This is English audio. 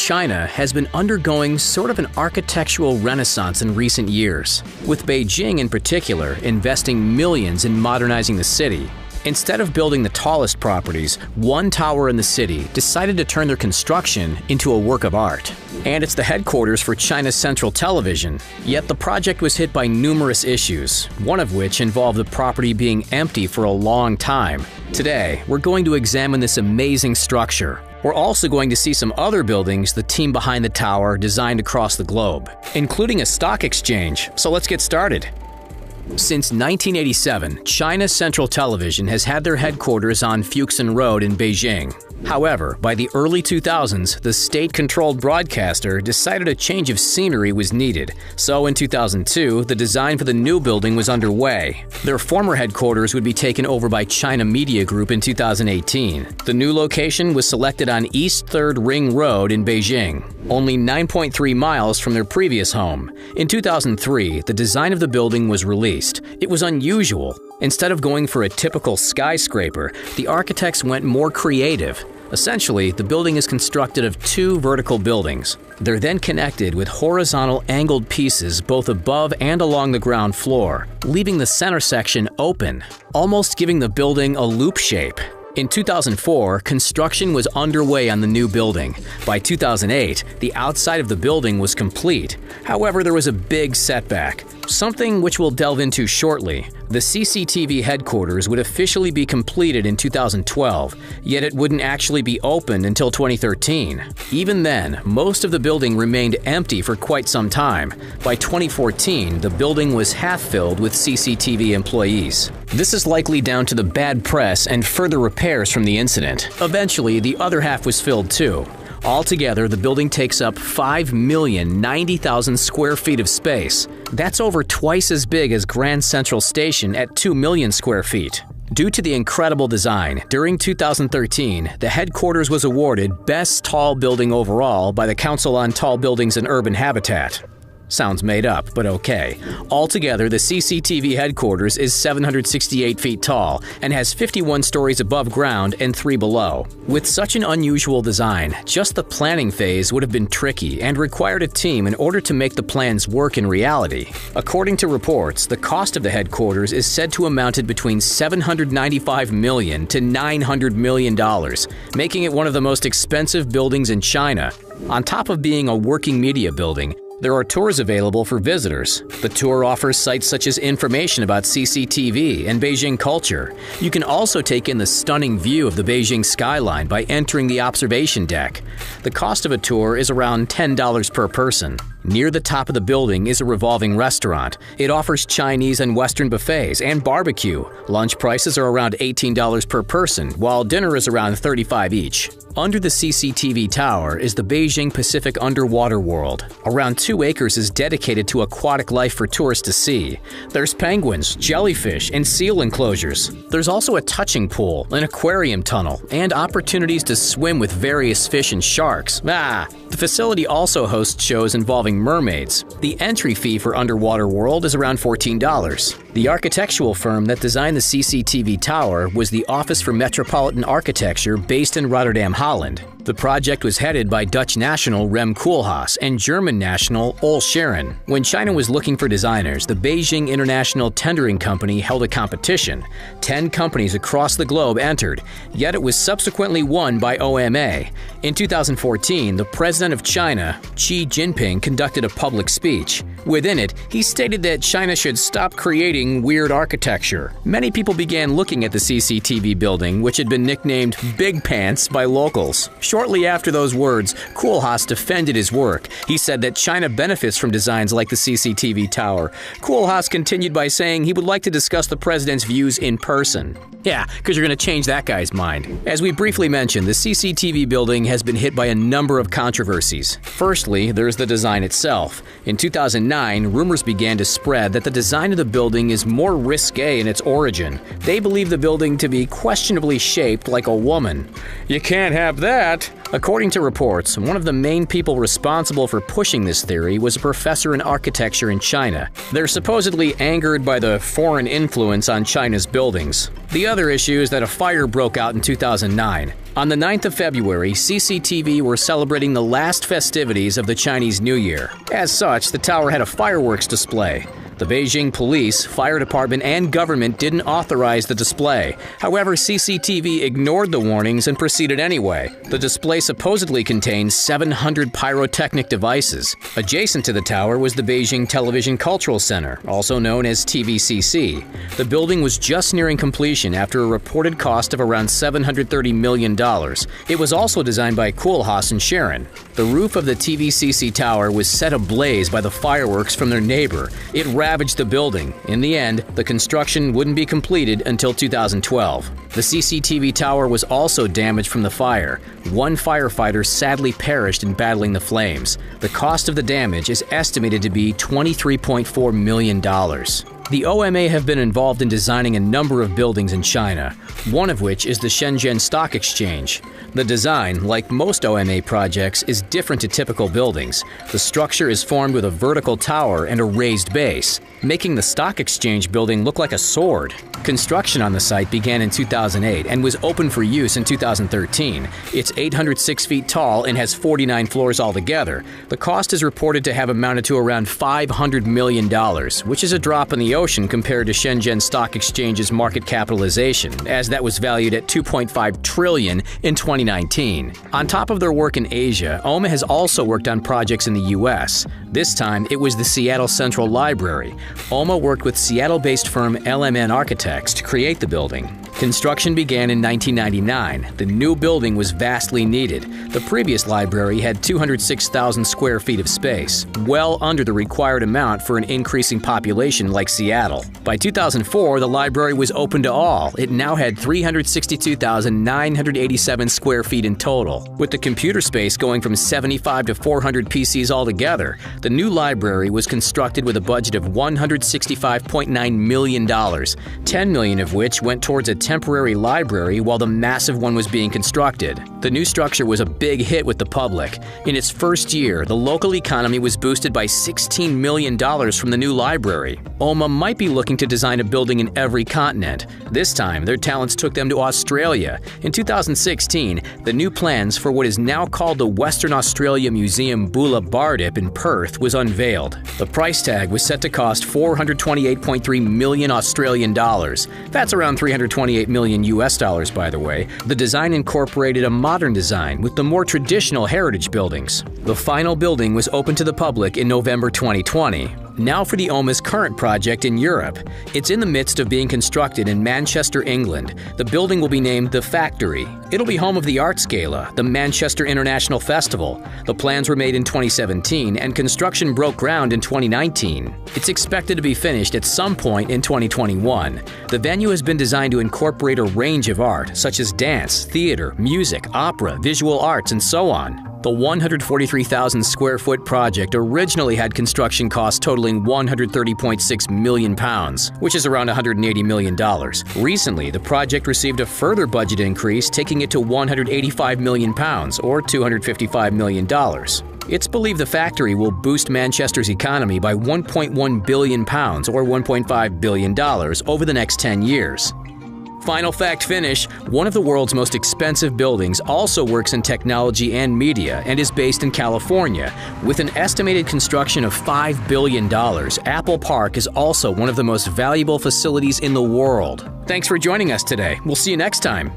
China has been undergoing sort of an architectural renaissance in recent years, with Beijing in particular investing millions in modernizing the city. Instead of building the tallest properties, one tower in the city decided to turn their construction into a work of art. And it's the headquarters for China's Central Television. Yet the project was hit by numerous issues, one of which involved the property being empty for a long time. Today, we're going to examine this amazing structure. We're also going to see some other buildings the team behind the tower designed across the globe, including a stock exchange. So let's get started. Since 1987, China's Central Television has had their headquarters on Fuxin Road in Beijing. However, by the early 2000s, the state-controlled broadcaster decided a change of scenery was needed. So in 2002, the design for the new building was underway. Their former headquarters would be taken over by China Media Group in 2018. The new location was selected on East 3rd Ring Road in Beijing, only 9.3 miles from their previous home. In 2003, the design of the building was released. It was unusual. Instead of going for a typical skyscraper, the architects went more creative. Essentially, the building is constructed of two vertical buildings. They're then connected with horizontal angled pieces both above and along the ground floor, leaving the center section open, almost giving the building a loop shape. In 2004, construction was underway on the new building. By 2008, the outside of the building was complete. However, there was a big setback, something which we'll delve into shortly. The CCTV headquarters would officially be completed in 2012, yet it wouldn't actually be opened until 2013. Even then, most of the building remained empty for quite some time. By 2014, the building was half-filled with CCTV employees. This is likely down to the bad press and further repairs from the incident. Eventually, the other half was filled too. Altogether, the building takes up 5,090,000 square feet of space. That's over twice as big as Grand Central Station at 2 million square feet. Due to the incredible design, during 2013, the headquarters was awarded Best Tall Building Overall by the Council on Tall Buildings and Urban Habitat. Sounds made up, but okay. Altogether, the CCTV headquarters is 768 feet tall and has 51 stories above ground and 3 below. With such an unusual design, just the planning phase would have been tricky and required a team in order to make the plans work in reality. According to reports, the cost of the headquarters is said to amounted between $795 million to $900 million, making it one of the most expensive buildings in China. On top of being a working media building, there are tours available for visitors. The tour offers sites such as information about CCTV and Beijing culture. You can also take in the stunning view of the Beijing skyline by entering the observation deck. The cost of a tour is around $10 per person. Near the top of the building is a revolving restaurant. It offers Chinese and Western buffets and barbecue. Lunch prices are around $18 per person, while dinner is around $35 each. Under the CCTV tower is the Beijing Pacific Underwater World. Around 2 acres is dedicated to aquatic life for tourists to see. There's penguins, jellyfish, and seal enclosures. There's also a touching pool, an aquarium tunnel, and opportunities to swim with various fish and sharks. The facility also hosts shows involving mermaids. The entry fee for Underwater World is around $14. The architectural firm that designed the CCTV tower was the Office for Metropolitan Architecture based in Rotterdam, Holland. The project was headed by Dutch national Rem Koolhaas and German national Ole Scheren. When China was looking for designers, the Beijing International Tendering Company held a competition. 10 companies across the globe entered, yet it was subsequently won by OMA. In 2014, the president of China, Xi Jinping, conducted a public speech. Within it, he stated that China should stop creating weird architecture. Many people began looking at the CCTV building, which had been nicknamed Big Pants by locals. Shortly after those words, Koolhaas defended his work. He said that China benefits from designs like the CCTV tower. Koolhaas continued by saying he would like to discuss the president's views in person. Yeah, because you're going to change that guy's mind. As we briefly mentioned, the CCTV building has been hit by a number of controversies. Firstly, there's the design itself. In 2009, rumors began to spread that the design of the building is more risque in its origin. They believe the building to be questionably shaped like a woman. You can't have that. According to reports, one of the main people responsible for pushing this theory was a professor in architecture in China. They're supposedly angered by the foreign influence on China's buildings. The other issue is that a fire broke out in 2009. On the 9th of February, CCTV were celebrating the last festivities of the Chinese New Year. As such, the tower had a fireworks display. The Beijing police, fire department, and government didn't authorize the display. However, CCTV ignored the warnings and proceeded anyway. The display supposedly contained 700 pyrotechnic devices. Adjacent to the tower was the Beijing Television Cultural Center, also known as TVCC. The building was just nearing completion after a reported cost of around $730 million. It was also designed by Koolhaas and Sharon. The roof of the TVCC tower was set ablaze by the fireworks from their neighbor. It ravaged the building. In the end, the construction wouldn't be completed until 2012. The CCTV tower was also damaged from the fire. One firefighter sadly perished in battling the flames. The cost of the damage is estimated to be $23.4 million. The OMA have been involved in designing a number of buildings in China, one of which is the Shenzhen Stock Exchange. The design, like most OMA projects, is different to typical buildings. The structure is formed with a vertical tower and a raised base, making the stock exchange building look like a sword. Construction on the site began in 2008 and was open for use in 2013. It's 806 feet tall and has 49 floors altogether. The cost is reported to have amounted to around $500 million, which is a drop in the ocean compared to Shenzhen Stock Exchange's market capitalization, as that was valued at $2.5 trillion in 2019. On top of their work in Asia, OMA has also worked on projects in the U.S. This time, it was the Seattle Central Library. OMA worked with Seattle-based firm LMN Architects to create the building. Construction began in 1999. The new building was vastly needed. The previous library had 206,000 square feet of space, well under the required amount for an increasing population like Seattle. By 2004, the library was open to all. It now had 362,987 square feet in total, with the computer space going from 75 to 400 PCs altogether. The new library was constructed with a budget of $165.9 million, $10 million of which went towards a temporary library while the massive one was being constructed. The new structure was a big hit with the public. In its first year, the local economy was boosted by $16 million from the new library. OMA might be looking to design a building in every continent. This time, their talents took them to Australia. In 2016, the new plans for what is now called the Western Australia Museum Bula Bardip in Perth was unveiled. The price tag was set to cost $428.3 million Australian dollars. That's around $328 million US dollars, by the way. The design incorporated a modern design with the more traditional heritage buildings. The final building was open to the public in November 2020. Now for the OMA's current project in Europe. It's in the midst of being constructed in Manchester, England. The building will be named The Factory. It'll be home of the Arts Gala, the Manchester International Festival. The plans were made in 2017 and construction broke ground in 2019. It's expected to be finished at some point in 2021. The venue has been designed to incorporate a range of art, such as dance, theater, music, opera, visual arts, and so on. The 143,000 square foot project originally had construction costs totaling £130.6 million, which is around $180 million. Recently, the project received a further budget increase, taking it to £185 million, or $255 million. It's believed the factory will boost Manchester's economy by £1.1 billion, or $1.5 billion, over the next 10 years. Final fact finish, one of the world's most expensive buildings also works in technology and media and is based in California. With an estimated construction of $5 billion, Apple Park is also one of the most valuable facilities in the world. Thanks for joining us today. We'll see you next time.